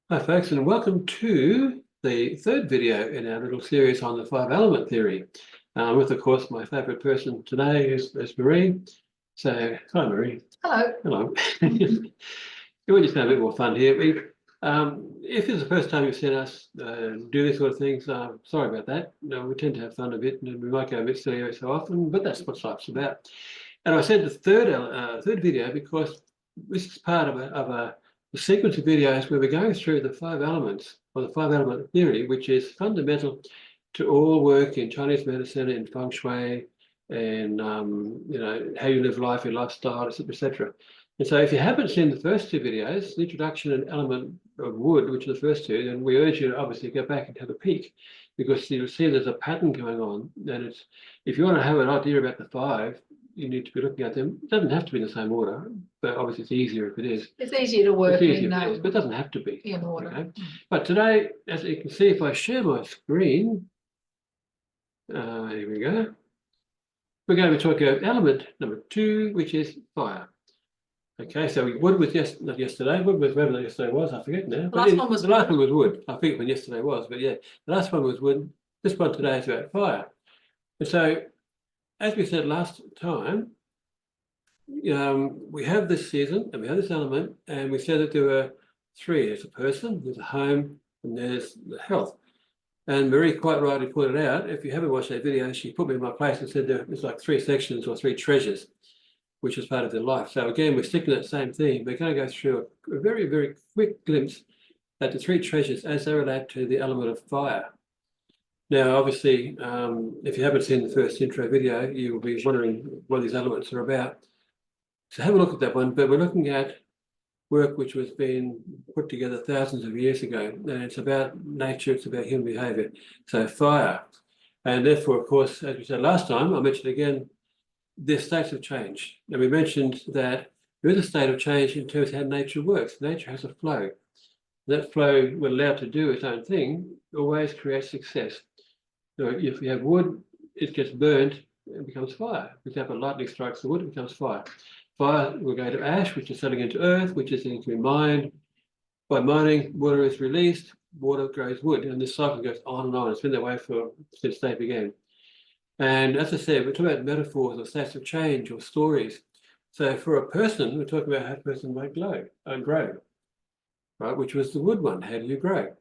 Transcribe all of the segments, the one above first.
Hi folks, and welcome to the third video in our little series on the five element theory. With, of course, my favourite person today is Maree. So, hi Maree. Hello. Hello. We're just having a bit more fun here. If this is the first time you've seen us do these sort of things, sorry about that. We tend to have fun a bit, and we might go a bit silly every so often, but that's what life's about. And I said the third video because this is part of a sequence of videos where we're going through the five elements, or the five element theory, which is fundamental to all work in Chinese medicine, in feng shui, and how you live life, your lifestyle, etc., etc. And so if you haven't seen the first two videos, the introduction and element of wood, which are the first two, then we urge you to obviously go back and have a peek, because you'll see there's a pattern going on. And it's, if you want to have an idea about the five, you need to be looking at them. It doesn't have to be in the same order, but obviously it's easier if it is. It's easier to work in, but it doesn't have to be. In order. Okay? But today, as you can see, if I share my screen, here we go. We're going to be talking about element number 2, which is fire. Okay, so wood was not yesterday. Wood was whatever yesterday was. I forget now. The last one was wood. I think when yesterday was, but yeah, the last one was wood. This one today is about fire. And so, as we said last time, we have this season and we have this element, and we said that there were three. There's a person, there's a home, and there's the health. And Maree quite rightly pointed out, if you haven't watched that video, she put me in my place and said there's like 3 sections or 3 treasures, which is part of their life. So again, we're sticking to that same theme. We're going to go through a very, very quick glimpse at the 3 treasures as they relate to the element of fire. Now, obviously, if you haven't seen the first intro video, you will be wondering what these elements are about. So have a look at that one, but we're looking at work which was being put together thousands of years ago, and it's about nature, it's about human behaviour. So fire, and therefore, of course, as we said last time, I mentioned again, there's states of change. And we mentioned that there is a state of change in terms of how nature works. Nature has a flow. That flow, when allowed to do its own thing, always creates success. So if you have wood, it gets burnt and becomes fire. For example, lightning strikes the wood, it becomes fire. Fire will go to ash, which is settling into earth, which is then to be mined. By mining, water is released, water grows wood, and this cycle goes on and on. It's been that way since they began. And as I said, we're talking about metaphors or states of change or stories. So for a person, we're talking about how a person might grow, right? Which was the wood one. How do you grow?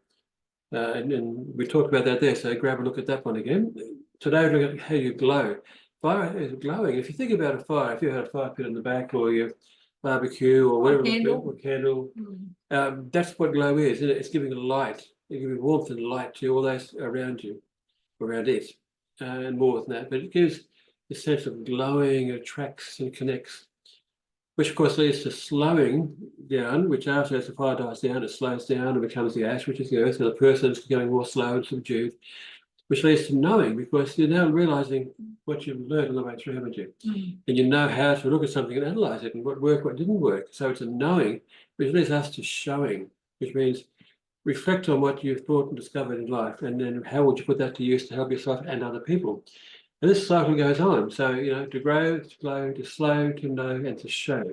And we talked about that there. So grab a look at that one again. Today, we're looking at how you glow. Fire is glowing. If you think about a fire, if you had a fire pit in the back, or your barbecue, or whatever, or candle, that's what glow is, isn't it? It's giving light, it's giving warmth and light to all those around you, around it, and more than that. But it gives a sense of glowing, attracts and connects, which of course leads to slowing down, which after as the fire dies down, it slows down and becomes the ash, which is the earth, and the person's going more slow and subdued, which leads to knowing, because you're now realizing what you've learned on the way through, haven't you? And you know how to look at something and analyze it, and what worked, what didn't work. So it's a knowing, which leads us to showing, which means reflect on what you've thought and discovered in life, and then how would you put that to use to help yourself and other people. And this cycle goes on. So, to grow, to glow, to slow, to know, and to show.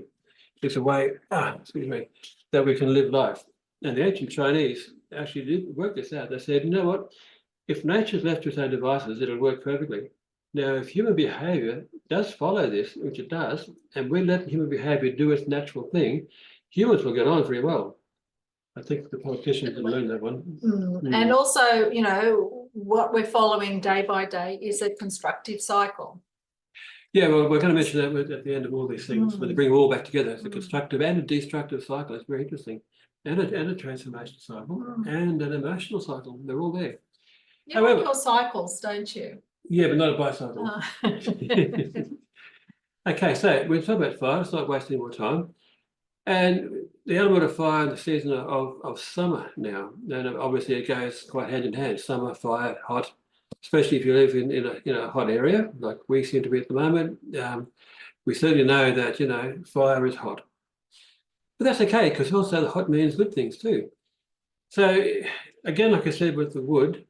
It's a way, that we can live life. And the ancient Chinese actually did work this out. They said, you know what? If nature's left to its own devices, it'll work perfectly. Now, if human behaviour does follow this, which it does, and we let human behaviour do its natural thing, humans will get on very well. I think the politicians have learned that one. And also, what we're following day by day is a constructive cycle. Yeah, well, we're going to mention that at the end of all these things, when they bring them all back together. It's a constructive and a destructive cycle. It's very interesting. And a transformation cycle and an emotional cycle. They're all there. You like your cycles, don't you? Yeah, but not a bicycle. Okay, so we're talking about fire. It's not wasting more time. And the element of fire in the season of summer now, and obviously it goes quite hand in hand. Summer, fire, hot, especially if you live in a hot area like we seem to be at the moment. We certainly know that fire is hot, but that's okay, because also the hot means good things too. So again, like I said with the wood,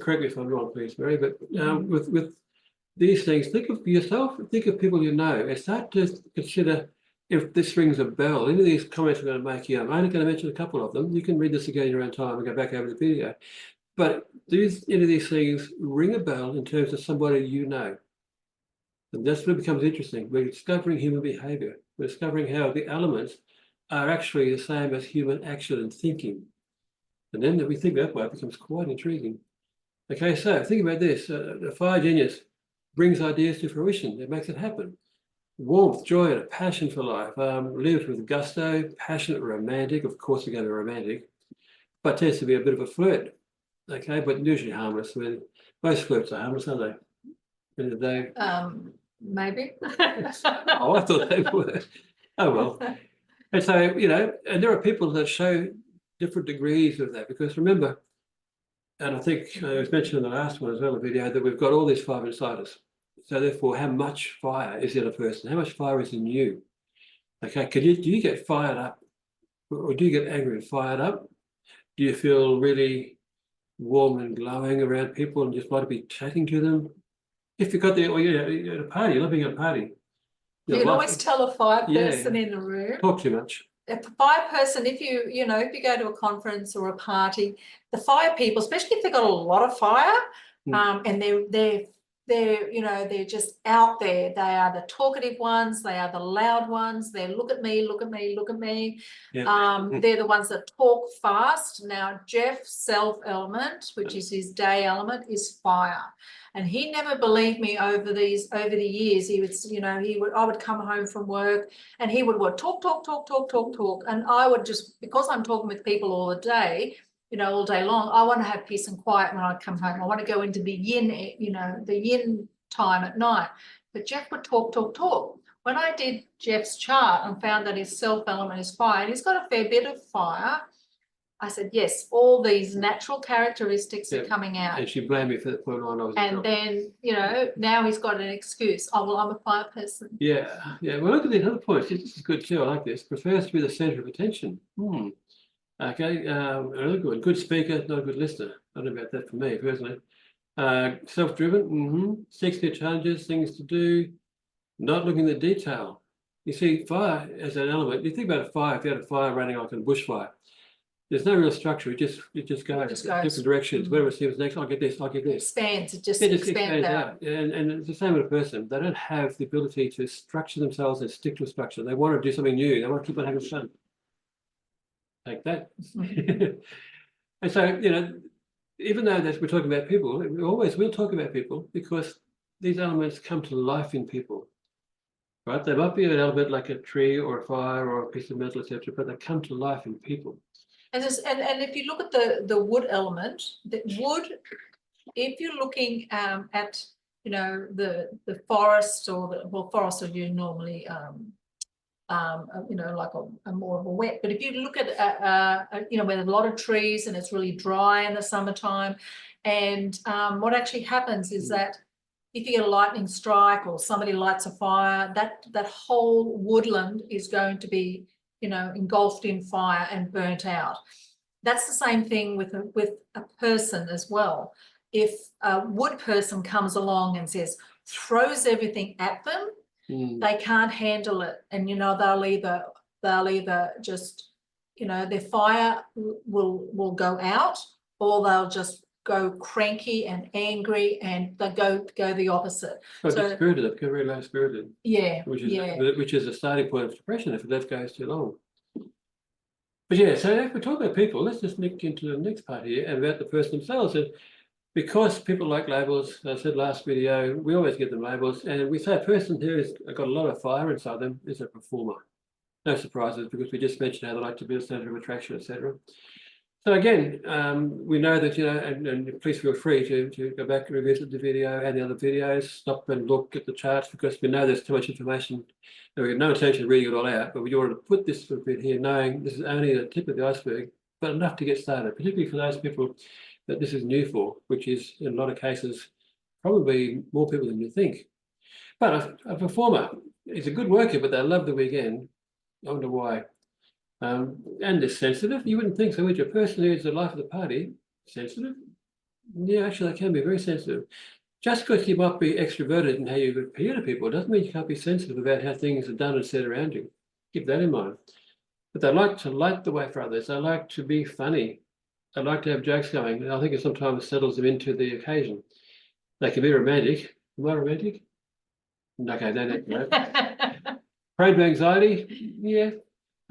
correct me if I'm wrong, please, Maree, but with these things, think of yourself, think of people you know, and start to consider if this rings a bell, any of these comments I'm going to make here, I'm only going to mention a couple of them. You can read this again in your own time and go back over the video. But do any of these things ring a bell in terms of somebody you know? And that's when it becomes interesting. We're discovering human behavior. We're discovering how the elements are actually the same as human action and thinking. And then if we think that way, it becomes quite intriguing. Okay, so think about this. The fire genius brings ideas to fruition. It makes it happen. Warmth, joy, and a passion for life. Lived with gusto, passionate, romantic. Of course, we're going to be romantic, but tends to be a bit of a flirt. Okay, but usually harmless. I mean, most flirts are harmless, aren't they? End of the day. Maybe. Oh, I thought they were. Oh well. And so, and there are people that show different degrees of that, because remember, and I think it was mentioned in the last one as well, the video, that we've got all these fire inside us. So therefore, how much fire is in a person? How much fire is in you? Okay, do you get fired up, or do you get angry and fired up? Do you feel really warm and glowing around people and just want to be chatting to them? If you've got you're at a party, you're not being at a party. You can always tell a fire person in a room. Talk too much. A fire person, if you go to a conference or a party, the fire people, especially if they've got a lot of fire, and they're just out there. They are the talkative ones. They are the loud ones. They look at me, look at me, look at me. Yeah. They're the ones that talk fast. Now, Jeff's self element, which is his day element, is fire. And he never believed me over the years. I would come home from work and he would talk. And I would just, because I'm talking with people all the day, all day long, I want to have peace and quiet when I come home. I want to go into the yin, the yin time at night. But Jeff would talk. When I did Jeff's chart and found that his self element is fire, and he's got a fair bit of fire, I said, yes, all these natural characteristics are coming out. And she blamed me for the point on I was. And then, now he's got an excuse. Oh, well, I'm a fire person. Yeah. Well, look at these other points. This is good too. I like this. Prefers to be the centre of attention. Okay. Another good speaker, not a good listener. I don't know about that for me personally. Self-driven. Seeks new challenges, things to do. Not looking at the detail. You see, fire as an element. You think about a fire. If you had a fire running like a bushfire, there's no real structure. It just goes different directions. Whatever seems next, I'll get this. It expands. It just expands out. And it's the same with a person. They don't have the ability to structure themselves and stick to a structure. They want to do something new. They want to keep on having fun. Like that. And so, even though we're talking about people, we always will talk about people because these elements come to life in people. Right? They might be an element like a tree or a fire or a piece of metal, etc., but they come to life in people. And if you look at the wood element, the wood, if you're looking at the forest forests are usually normally like a more of a wet. But if you look at where there's a lot of trees and it's really dry in the summertime, and what actually happens is that if you get a lightning strike or somebody lights a fire, that whole woodland is going to be engulfed in fire and burnt out. That's the same thing with a person as well. If a wood person comes along and throws everything at them, they can't handle it, and they'll either just their fire will go out, or they'll just go cranky and angry, and they go the opposite. So spirited, they become very low spirited. Yeah, which is a starting point of depression if it goes too long. But yeah, so if we talk about people, let's just nick into the next part here about the person themselves. And because people like labels, as I said last video, we always give them labels, and we say a person who has got a lot of fire inside them is a performer. No surprises, because we just mentioned how they like to be the centre of attraction, etc. So again, we know that, and please feel free to go back and revisit the video and the other videos, stop and look at the charts, because we know there's too much information. We have no intention of reading it all out, but we wanted to put this for a bit here, knowing this is only the tip of the iceberg, but enough to get started, particularly for those people that this is new for, which is in a lot of cases probably more people than you think. But a performer is a good worker, but they love the weekend. I wonder why. And they're sensitive. You wouldn't think so, would you? A person who's the life of the party, sensitive? Yeah, actually, they can be very sensitive. Just because you might be extroverted in how you appear to people doesn't mean you can't be sensitive about how things are done and said around you. keep that in mind. But they like to light the way for others. They like to be funny. They like to have jokes going. And I think it sometimes settles them into the occasion. They can be romantic. Am I romantic? Okay, don't right. Prone to anxiety? Yeah.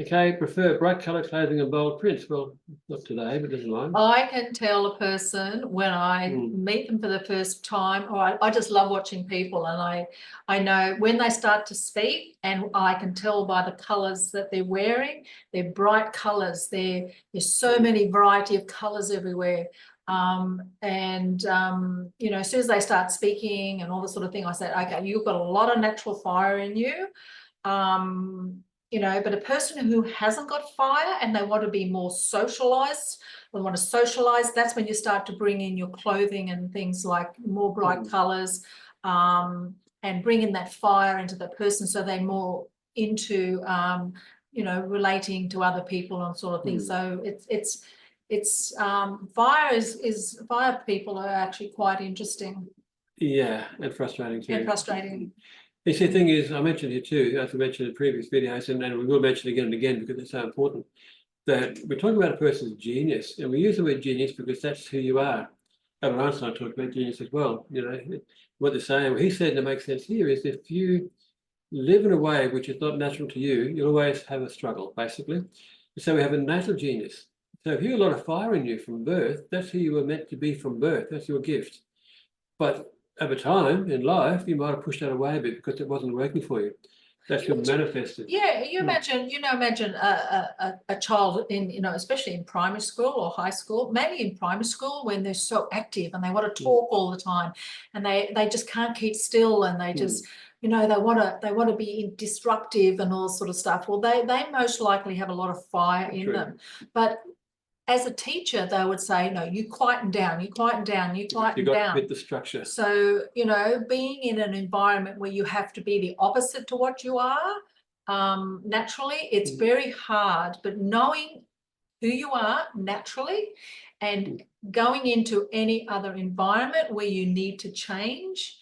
Okay, prefer bright colour clothing and bold prints. Well, not today, but doesn't mind. I can tell a person when I meet them for the first time, or I just love watching people, and I know when they start to speak, and I can tell by the colours that they're wearing. They're bright colours. There's so many variety of colours everywhere. You know, as soon as they start speaking and all this sort of thing, I said, okay, you've got a lot of natural fire in you. You know, but a person who hasn't got fire and they want to be more socialized, they want to socialize, that's when you start to bring in your clothing and things like more bright colors, and bring in that fire into the person, so they're more into you know, relating to other people and sort of things. So fire people are actually quite interesting. Yeah, and frustrating too. And frustrating. You see, the thing is, I mentioned here too, as I mentioned in previous videos, and we will mention again and again because it's so important, that we're talking about a person's genius, and we use the word genius because that's who you are. Albert Einstein talked about genius as well. You know, what they're saying, what he said that makes sense here is if you live in a way which is not natural to you, you'll always have a struggle, basically. So we have a natal genius. So if you have a lot of fire in you from birth, that's who you were meant to be from birth. That's your gift. But over time in life, you might have pushed that away a bit because it wasn't working for you. That's what manifested. Yeah, you imagine, you know, imagine a child in, you know, especially in primary school or high school, maybe in primary school when they're so active and they want to talk all the time, and they just can't keep still, and they just, you know, they want to be disruptive and all sort of stuff. Well, they most likely have a lot of fire in them, but as a teacher, they would say, no, you quieten down, you quieten down, you quieten down. You've got to fit the structure. So, you know, being in an environment where you have to be the opposite to what you are, naturally, it's very hard, but knowing who you are naturally and going into any other environment where you need to change,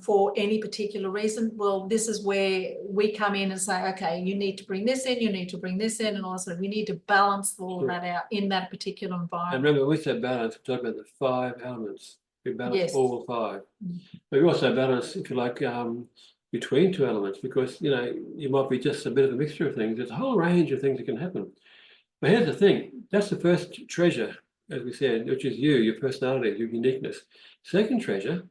for any particular reason, well, this is where we come in and say, okay, you need to bring this in, you need to bring this in, and also we need to balance all of that out in that particular environment. And remember, when we say balance, we talk about the 5 elements. We balance all 5. But we also balance, if you like, between 2 elements, because, you know, you might be just a bit of a mixture of things. There's a whole range of things that can happen. But here's the thing, that's the first treasure, as we said, which is you, your personality, your uniqueness. Second treasure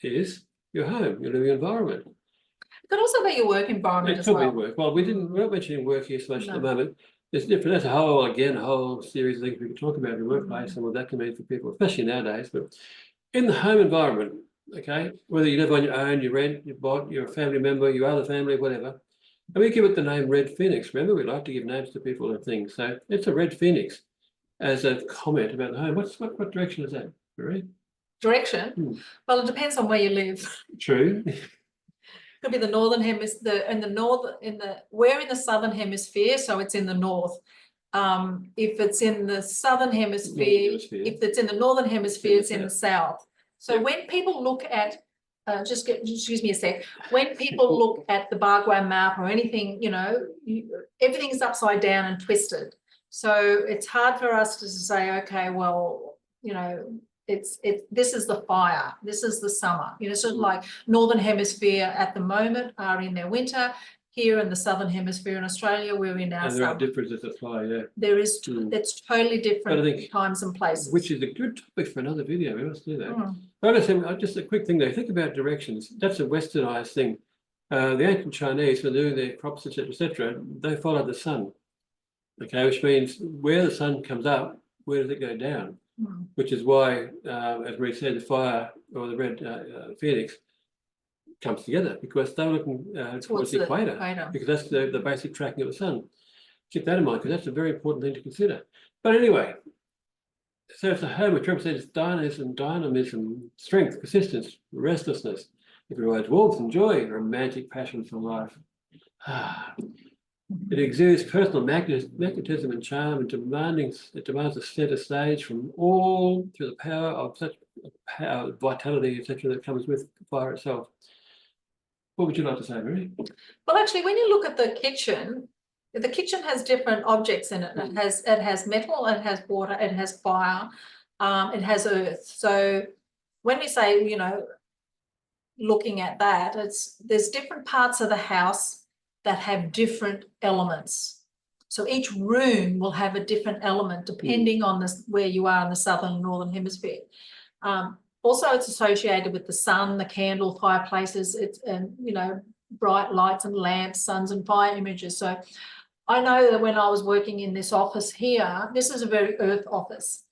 is your home, your living environment. It could also be your work environment as well. It could be work. Well, we're not mentioning work here so much at the moment. It's different. That's a whole series of things we can talk about in the workplace and what that can mean for people, especially nowadays. But in the home environment, okay, whether you live on your own, you rent, you bought, you're a family member, you are the family, whatever. And we give it the name Red Phoenix. Remember, we like to give names to people and things. So it's a Red Phoenix as a comment about the home. What direction is that, Maree? Direction? Well, it depends on where you live. True. Could be the northern hemisphere, we're in the southern hemisphere, so it's in the north. If it's in the southern hemisphere, if it's in the northern hemisphere, it's in the south. So when people look at, excuse me a sec, when people look at the Barguam map or anything, you know, everything's upside down and twisted. So it's hard for us to say, okay, well, you know, this is the fire, this is the summer, you know, sort of like northern hemisphere at the moment are in their winter. Here in the southern hemisphere in Australia, we're in our summer. And there are differences that fly, there is it's totally different times and places, which is a good topic for another video. We must do that. But just a quick thing though, think about directions. That's a westernized thing. The ancient Chinese, when doing their crops, etc., they follow the sun, okay, which means where the sun comes up, where does it go down? Which is why, as Maree said, the fire or the red phoenix comes together, because they're looking towards the equator, because that's the basic tracking of the sun. Keep that in mind, because that's a very important thing to consider. But anyway, so it's a home which represents dynamism, strength, persistence, restlessness. It provides warmth and joy, romantic passion for life. It exudes personal magnetism and charm, and it demands a center stage from all through the power of such vitality, etc., that comes with fire itself. What would you like to say, Maree? Well, actually, when you look at the kitchen has different objects in it. It has metal, it has water, it has fire, it has earth. So when we say, you know, looking at that, there's different parts of the house that have different elements. So each room will have a different element depending on where you are in the southern and northern hemisphere. Also, it's associated with the sun, the candle, fireplaces, you know, bright lights and lamps, suns and fire images. So I know that when I was working in this office here, this is a very earth office.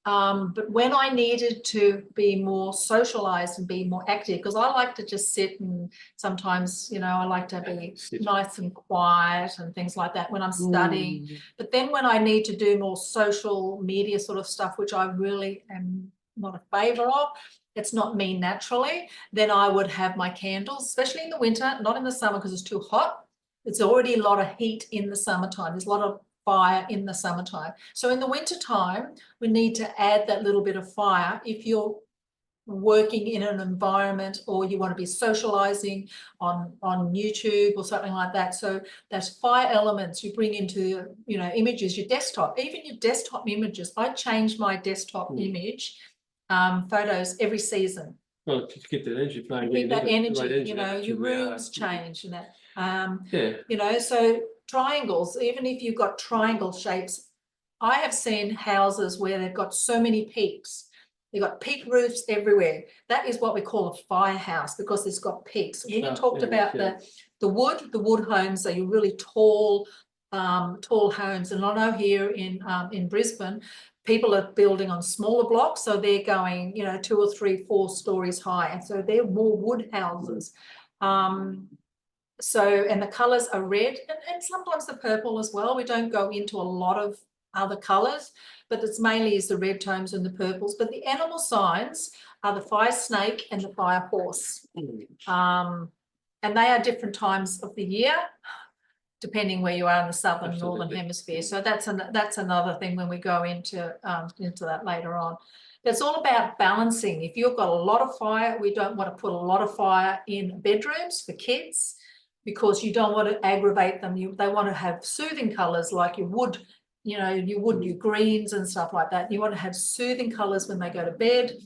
But when I needed to be more socialized and be more active, because I like to just sit and sometimes, you know, I like to be nice and quiet and things like that when I'm studying. But then when I need to do more social media sort of stuff, which I really am not a favor of, it's not me naturally, then I would have my candles, especially in the winter, not in the summer because it's too hot. It's already a lot of heat in the summertime. There's a lot of fire in the summertime. So in the winter time, we need to add that little bit of fire if you're working in an environment or you want to be socializing on YouTube or something like that. So those fire elements you bring into, you know, images, your desktop, even your desktop images. I change my desktop image photos every season. Well, to keep that energy flowing. Keep that energy, you know, your rooms change and that. You know, so triangles, even if you've got triangle shapes, I have seen houses where they've got so many peaks. They've got peak roofs everywhere. That is what we call a firehouse because it's got peaks. When you talked about the wood homes are your really tall homes, and I know here in Brisbane, people are building on smaller blocks, so they're going, you know, 2 or 3, 4 stories high, and so they're more wood houses. So, and the colours are red and sometimes the purple as well. We don't go into a lot of other colours, but it's mainly is the red tones and the purples. But the animal signs are the fire snake and the fire horse. And they are different times of the year, depending where you are in the southern and northern hemisphere. So that's another thing when we go into that later on. It's all about balancing. If you've got a lot of fire, we don't want to put a lot of fire in bedrooms for kids because you don't want to aggravate them. They want to have soothing colours like your wood, you know, your greens and stuff like that. You want to have soothing colours when they go to bed.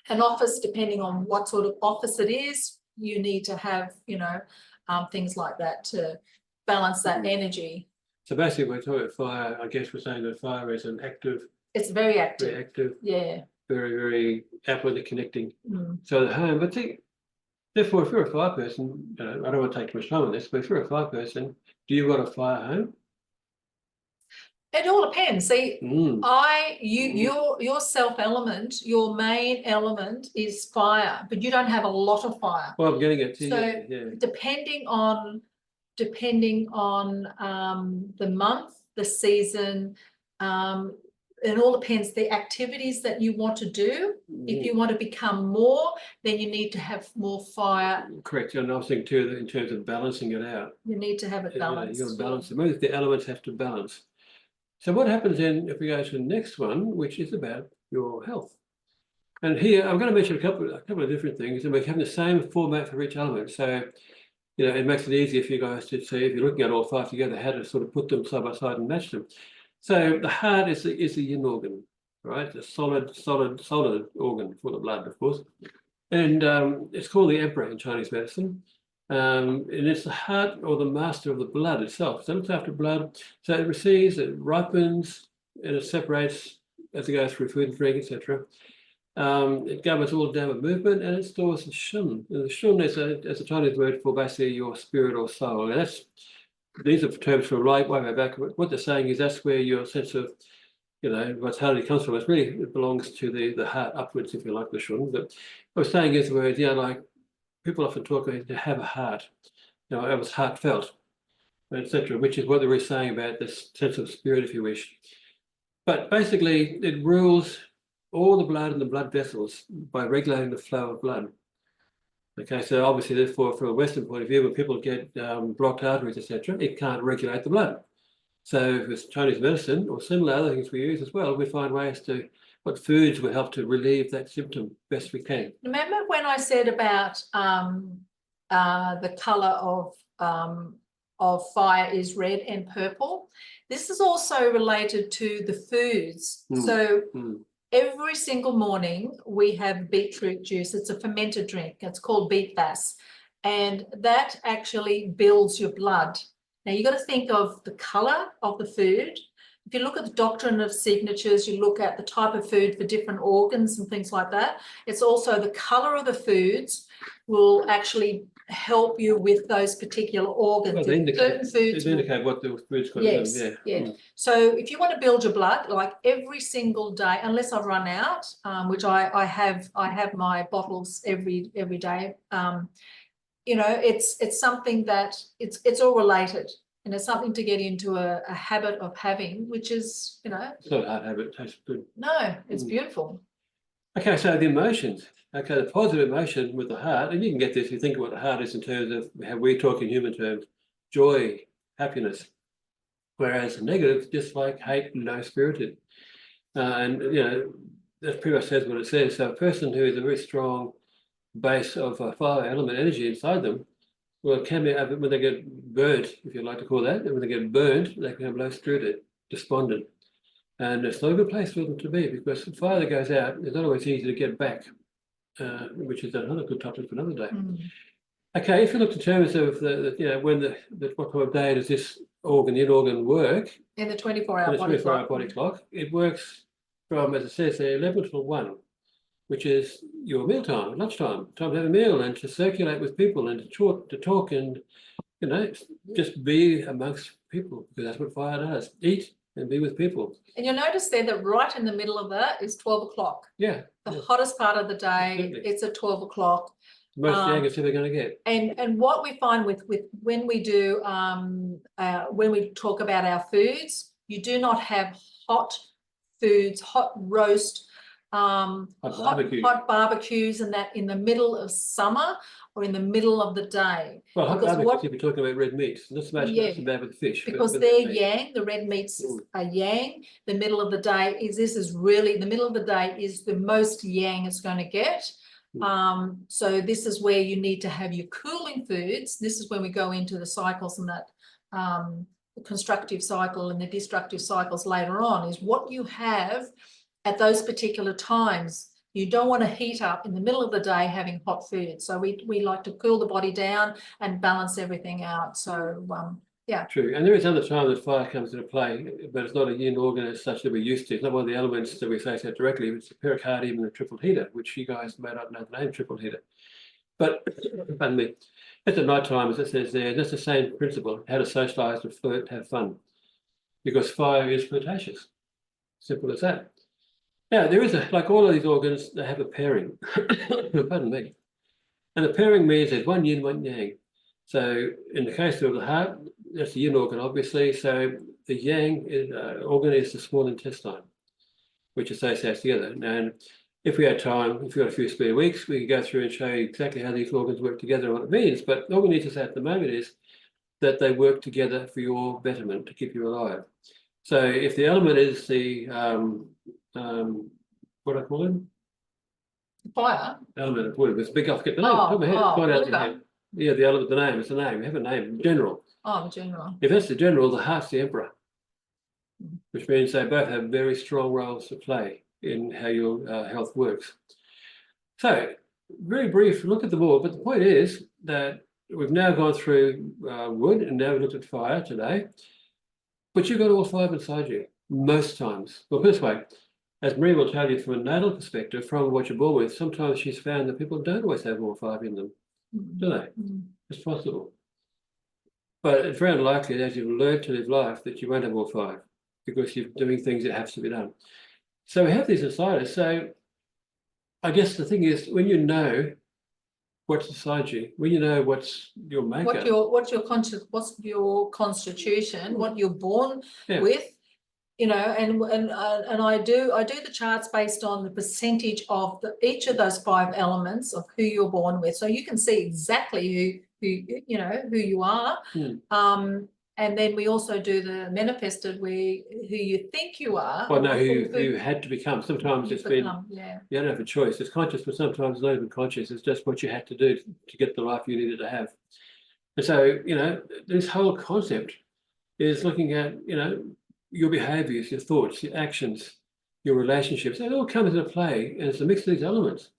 An office, depending on what sort of office it is, you need to have, you know, things like that to balance that energy. So basically, we're talking about fire. I guess we're saying that fire is an active. It's very active. Very active. Yeah. Very, very outwardly connecting. So the home, but therefore, if you're a fire person, you know, I don't want to take too much time on this, but if you're a fire person, do you want a fire home? It all depends. See, your self element, your main element is fire, but you don't have a lot of fire. Well, I'm getting it. So depending on the month, the season, it all depends the activities that you want to do. If you want to become more, then you need to have more fire. Correct. And I was thinking too that in terms of balancing it out. You need to have it balanced. You've got to balance it. The elements have to balance. So what happens then if we go to the next one, which is about your health? And here I'm going to mention a couple of different things, and we're having the same format for each element. So, you know, it makes it easier for you guys to see if you're looking at all 5 together, how to sort of put them side by side and match them. So the heart is the yin organ, right? The solid organ for the blood, of course. And it's called the emperor in Chinese medicine. And it's the heart or the master of the blood itself. So it looks after blood. So it receives, it ripens, and it separates as it goes through food and drink, etc. It governs all downward movement, and it stores the shun. And the shun is a Chinese word for basically your spirit or soul. And these are terms from right way back. What they're saying is that's where your sense of, you know, vitality comes from. It belongs to the heart upwards, if you like, the shun. But what I'm saying is the word, like people often talk about to have a heart. You know, it was heartfelt, etc., which is what they were saying about this sense of spirit, if you wish. But basically, it rules all the blood and the blood vessels by regulating the flow of blood. Okay, so obviously, therefore, from a Western point of view, when people get blocked arteries, etc., it can't regulate the blood. So with Chinese medicine or similar other things we use as well, we find ways to, what foods will help to relieve that symptom best we can. Remember when I said about the color of fire is red and purple. This is also related to the foods. So every single morning we have beetroot juice. It's a fermented drink. It's called beet bass. And that actually builds your blood. Now you've got to think of the color of the food. If you look at the doctrine of signatures, you look at the type of food for different organs and things like that. It's also the color of the foods will actually help you with those particular organs. Well, certain foods indicate what the food's got in them. Yeah. So if you want to build your blood, like every single day, unless I've run out, which I have my bottles every day. You know, it's something that it's all related. And it's something to get into a habit of having, which is, you know. It's not a hard habit, it tastes good. No, it's beautiful. Okay, so the emotions. Okay, the positive emotion with the heart, and you can get this, you think of what the heart is in terms of how we talk in human terms, joy, happiness. Whereas the negative, just like hate, low-spirited. And, you know, that pretty much says what it says. So a person who has a very strong base of fire element energy inside them, well, it can be, when they get burnt, if you like to call that, and when they get burnt, they can have low-spirited, despondent. And it's not a good place for them to be, because the fire that goes out is not always easy to get back, which is another good topic for another day. Okay, if you look in terms of you know, when what time of day does this in-organ work? In the 24-hour body clock. It works from, as it says, 11 till 1. Which is your mealtime, lunchtime, time to have a meal and to circulate with people and to talk and, you know, just be amongst people, because that's what fire does, eat and be with people. And you'll notice there that right in the middle of that is 12 o'clock. Yeah. The hottest part of the day, absolutely. It's at 12 o'clock. Most yang it's ever going to get. And what we find with when we do, when we talk about our foods, you do not have hot foods, hot roast, hot barbecues and that in the middle of summer or in the middle of the day. Well, hot barbecues, if you're talking about red meats, not so much that's bad with the fish. Because they're yang, the red meats are yang. The middle of the day is really, the middle of the day is the most yang it's going to get. So this is where you need to have your cooling foods. This is when we go into the cycles and that the constructive cycle and the destructive cycles later on, is what you have at those particular times. You don't want to heat up in the middle of the day having hot food. So we like to cool the body down and balance everything out. So yeah. True. And there is other time that fire comes into play, but it's not a yin organ as such that we're used to. It's not one of the elements that we associate directly. It's the pericardium and the triple heater, which you guys may not know the name triple heater. But pardon me, it's at night time, as it says there, that's the same principle, how to socialise, to flirt, have fun. Because fire is flirtatious. Simple as that. Now, there is like all of these organs, they have a pairing. Pardon me. And the pairing means there's one yin, one yang. So in the case of the heart, that's the yin organ, obviously. So the yang organ is the small intestine, which associates together. And if we had time, if we've got a few spare weeks, we could go through and show you exactly how these organs work together and what it means. But all we need to say at the moment is that they work together for your betterment, to keep you alive. So if the element is the what I call him? Fire. Element of wood. It's big. I forget the name. Top of my head. Quite out of my head. Yeah, the element. The name. It's the name. We have a name. General. Oh, the general. If that's the general, the heart's the emperor, which means they both have very strong roles to play in how your health works. So, very brief look at the board. But the point is that we've now gone through wood and now we've looked at fire today. But you've got all five inside you most times. Well, this way. As Maree will tell you from a natal perspective, from what you're born with, sometimes she's found that people don't always have all five in them, do they? It's possible. But it's very unlikely, as you've learned to live life, that you won't have all five, because you're doing things that have to be done. So we have these inside us. So I guess the thing is, when you know what's inside you, when you know what's your makeup, what's your constitution, what you're born with. You know, and I do the charts based on the percentage of each of those five elements of who you're born with, so you can see exactly who you know who you are. And then we also do the manifested, where who you think you are. Well, no, or you had to become. Sometimes it's been, yeah. you don't have a choice. It's conscious, but sometimes not even conscious. It's just what you had to do to get the life you needed to have. And so, you know, this whole concept is looking at, you know, your behaviors, your thoughts, your actions, your relationships. It all comes into play, and it's a mix of these elements.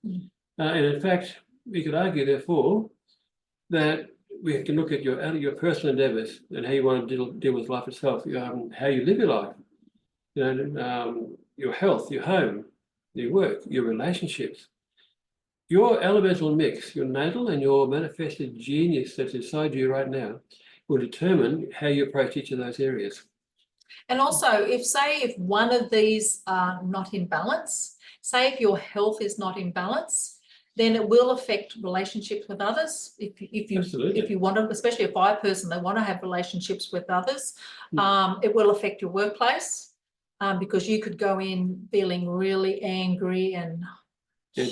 And in fact, we could argue, therefore, that we can look at your personal endeavours and how you want to deal with life itself, how you live your life, you know, your health, your home, your work, your relationships. Your elemental mix, your natal and your manifested genius that's inside you right now, will determine how you approach each of those areas. And also, if one of these are not in balance, say if your health is not in balance, then it will affect relationships with others. If you want to, especially a fire person, they want to have relationships with others. It will affect your workplace, because you could go in feeling really angry and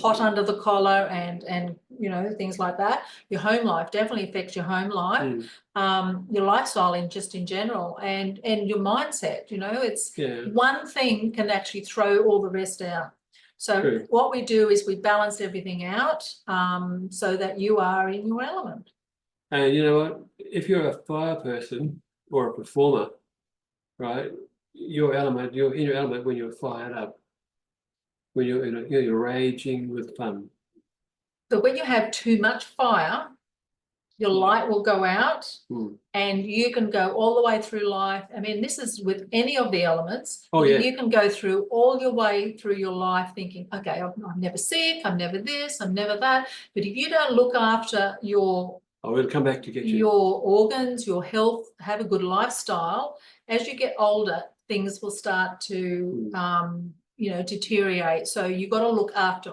hot under the collar, and you know, things like that. Your home life definitely affects your home life, your lifestyle in general, and your mindset. You know, it's one thing can actually throw all the rest out. So what we do is we balance everything out, so that you are in your element. And you know what? If you're a fire person or a performer, right, you're in your element when you're fired up, when you're raging with fun. But when you have too much fire, your light will go out, and you can go all the way through life. I mean, this is with any of the elements. Oh, yeah. You can go through all your way through your life thinking, okay, I'm never sick, I'm never this, I'm never that. But if you don't look after your we'll come back to get you. Your organs, your health, have a good lifestyle, as you get older, things will start to you know, deteriorate. So you've got to look after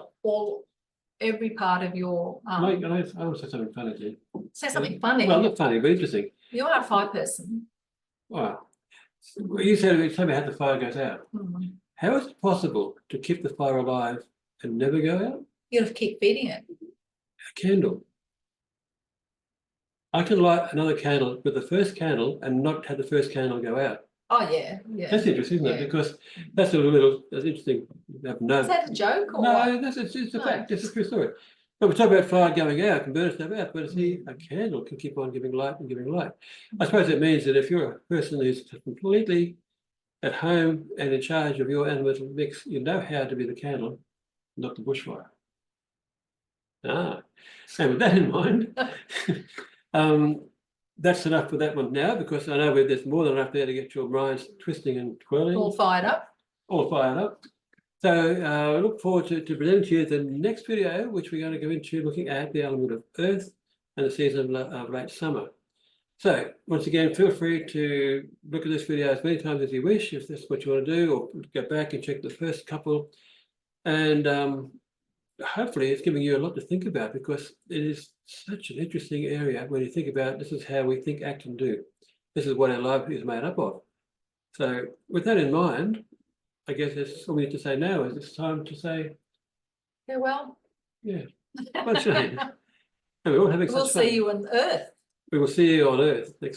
every part of your I want to say something funny to you. Say something funny. Well, not funny, but interesting. You are a fire person. Wow. You said how the fire goes out. How is it possible to keep the fire alive and never go out? You have to keep feeding it. A candle. I can light another candle with the first candle and not have the first candle go out. Oh yeah, yeah. That's interesting, isn't it? Because that's that's interesting. Is that a joke or no? what? It's a fact. It's a true story. But we talk about fire going out, can burn stuff out, but see, a candle can keep on giving light and giving light. I suppose it means that if you're a person who's completely at home and in charge of your elemental mix, you know how to be the candle, not the bushfire. And with that in mind, that's enough for that one now, because I know there's more than enough there to get your minds twisting and twirling. All fired up. All fired up. So I look forward to presenting to you the next video, which we're going to go into looking at the element of earth and the season of late summer. So once again, feel free to look at this video as many times as you wish, if that's what you want to do, or go back and check the first couple. And hopefully it's giving you a lot to think about, because it is such an interesting area when you think about this is how we think, act and do. This is what our life is made up of. So with that in mind, I guess that's all we need to say now. Is it's time to say farewell. Yeah. Well, shame. And we're all having such fun. We'll see you on Earth. We will see you on Earth next time.